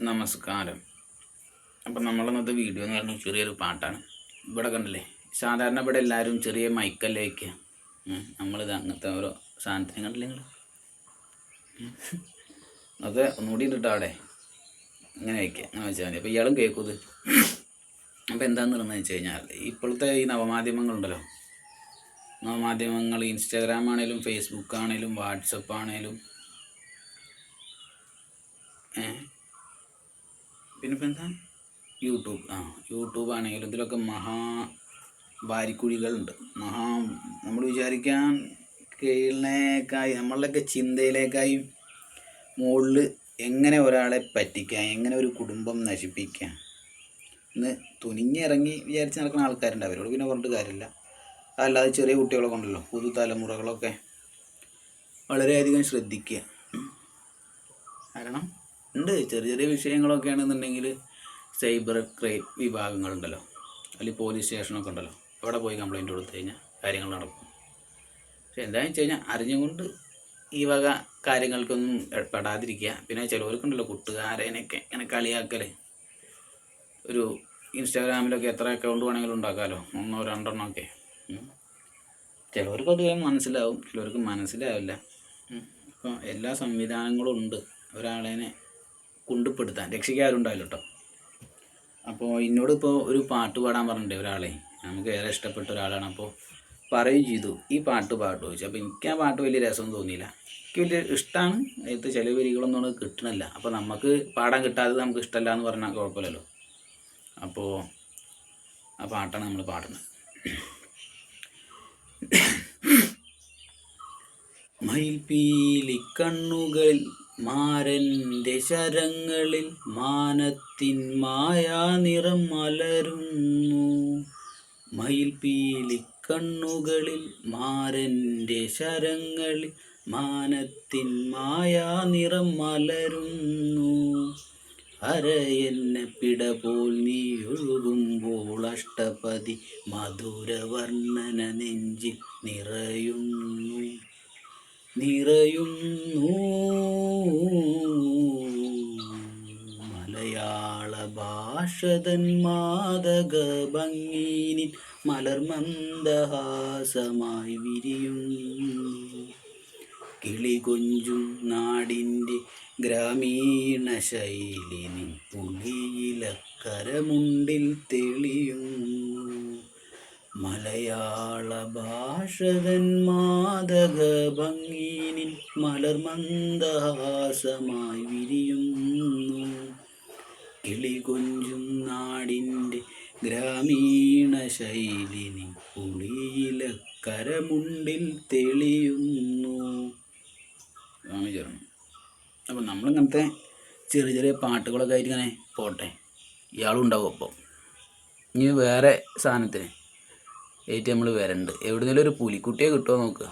നമസ്കാരം. അപ്പം നമ്മളിന്നത്തെ വീഡിയോ എന്ന് പറഞ്ഞാൽ ചെറിയൊരു പാട്ടാണ്. ഇവിടെ കണ്ടില്ലേ, സാധാരണ ഇവിടെ എല്ലാവരും ചെറിയ മൈക്കല്ലേ വയ്ക്കുക. നമ്മളിത് അങ്ങനത്തെ ഓരോ സാധനത്തിന് കണ്ടില്ലേ നിങ്ങൾ അത് ഒന്നുകൂടി ഇട്ടിട്ട് അവിടെ ഇങ്ങനെ വയ്ക്കുക, അങ്ങനെ വെച്ചാൽ മതി. അപ്പോൾ ഇയാളും കേൾക്കും ഇത്. അപ്പോൾ എന്താണെന്ന് വെച്ച് കഴിഞ്ഞാൽ ഇപ്പോഴത്തെ ഈ നവമാധ്യമങ്ങളുണ്ടല്ലോ, നവമാധ്യമങ്ങൾ ഇൻസ്റ്റാഗ്രാം ആണേലും ഫേസ്ബുക്ക് ആണേലും വാട്സപ്പ് ആണേലും പിന്നെ ഇപ്പം എന്താ യൂട്യൂബ് ആണെങ്കിലും ഇതിലൊക്കെ വാരിക്കുഴികളുണ്ട്. നമ്മൾ വിചാരിക്കാൻ കീഴിനേക്കായി നമ്മളുടെയൊക്കെ ചിന്തയിലേക്കായി മുകളിൽ എങ്ങനെ ഒരാളെ പറ്റിക്കാം, എങ്ങനെ ഒരു കുടുംബം നശിപ്പിക്കാം എന്ന് തുനിഞ്ഞിറങ്ങി വിചാരിച്ച് നടക്കുന്ന ആൾക്കാരുണ്ട്. അവരോട് പിന്നെ പറഞ്ഞിട്ട് കാര്യമില്ല. അല്ലാതെ ചെറിയ കുട്ടികളൊക്കെ ഉണ്ടല്ലോ, പുതുതലമുറകളൊക്കെ വളരെയധികം ശ്രദ്ധിക്കുക. കാരണം ഉണ്ട്, ചെറിയ ചെറിയ വിഷയങ്ങളൊക്കെ ആണെന്നുണ്ടെങ്കിൽ സൈബർ ക്രൈം വിഭാഗങ്ങളുണ്ടല്ലോ, അല്ലെങ്കിൽ പോലീസ് സ്റ്റേഷനൊക്കെ ഉണ്ടല്ലോ, അവിടെ പോയി കംപ്ലയിൻറ്റ് കൊടുത്തു കഴിഞ്ഞാൽ കാര്യങ്ങൾ നടക്കും. പക്ഷെ എന്താണെന്ന് വെച്ച് കഴിഞ്ഞാൽ അറിഞ്ഞുകൊണ്ട് ഈ വക കാര്യങ്ങൾക്കൊന്നും പെടാതിരിക്കുക. പിന്നെ ചിലവർക്കുണ്ടല്ലോ കൂട്ടുകാരനൊക്കെ ഇങ്ങനെ കളിയാക്കൽ. ഒരു ഇൻസ്റ്റാഗ്രാമിലൊക്കെ എത്ര അക്കൗണ്ട് വേണമെങ്കിലും ഉണ്ടാക്കാമല്ലോ, 1 2 ഒക്കെ. ചിലവർക്ക് അത് മനസ്സിലാവും, ചിലവർക്ക് മനസ്സിലാവില്ല. ഇപ്പോൾ എല്ലാ സംവിധാനങ്ങളും ഉണ്ട് ഒരാളെ കുണ്ടപ്പെടുത്താൻ, രക്ഷിക്കാറുണ്ടാവില്ല കേട്ടോ. അപ്പോൾ എന്നോടിപ്പോൾ ഒരു പാട്ട് പാടാൻ പറഞ്ഞിട്ടുണ്ട് ഒരാളെ, നമുക്ക് ഏറെ ഇഷ്ടപ്പെട്ട ഒരാളാണ്. അപ്പോൾ പറയുകയും ചെയ്തു ഈ പാട്ട് പാട്ട് ചോദിച്ചു. അപ്പോൾ എനിക്ക് ആ പാട്ട് വലിയ രസമൊന്നും തോന്നിയില്ല. എനിക്ക് വലിയ ഇഷ്ടമാണ്, അതിൽ ചില വരികളൊന്നും നമുക്ക് കിട്ടണില്ല. അപ്പോൾ നമുക്ക് പാടാൻ കിട്ടാതെ നമുക്ക് ഇഷ്ടമല്ല എന്ന് പറഞ്ഞാൽ കുഴപ്പമില്ലല്ലോ. അപ്പോൾ ആ പാട്ടാണ് നമ്മൾ പാടുന്നത്. മയിൽപീലിക്കണ്ണുകളിൽ മാരൻ്റെ ശരങ്ങളിൽ മാനത്തിൻ മായാ നിറം മലരുന്നു. മയിൽപീലിക്കണ്ണുകളിൽ മാരൻ്റെ ശരങ്ങളിൽ മാനത്തിൻ മായാ നിറം മലരുന്നു. അരയെന്നെ പിട പോൽ നീ ഒഴുകുമ്പോൾ അഷ്ടപതി മധുരവർണ്ണന നെഞ്ചിൽ നിറയുന്നു. മലയാള ഭാഷതൻ മാദക ഭംഗീനിൽ മലർമന്ദഹാസമായി വിരിയുന്നു. കിളികൊഞ്ചും നാടിൻ്റെ ഗ്രാമീണ ശൈലിനി പുളിയിലക്കരമുണ്ടിൽ തെളിയുന്നു. മലയാള ഭാഷതൻ മാദക ഭംഗീനിൽ മലർമന്ദഹാസമായി വിരിയുന്നു. കിളികൊഞ്ചും നാടിൻ്റെ ഗ്രാമീണ ശൈലിനി പുളിയിലക്കരമുണ്ടിൽ തെളിയുന്നു. അപ്പം നമ്മളിങ്ങനത്തെ ചെറിയ ചെറിയ പാട്ടുകളൊക്കെ ആയിട്ട് ഇങ്ങനെ പോട്ടെ. ഇയാളും ഉണ്ടാവും. അപ്പോൾ ഇനി വേറെ സാധനത്തിന് ഏറ്റ് നമ്മൾ വരണ്ട്. എവിടെയെങ്കിലും ഒരു പുലിക്കുട്ടിയെ കിട്ടുമോ നോക്കുക.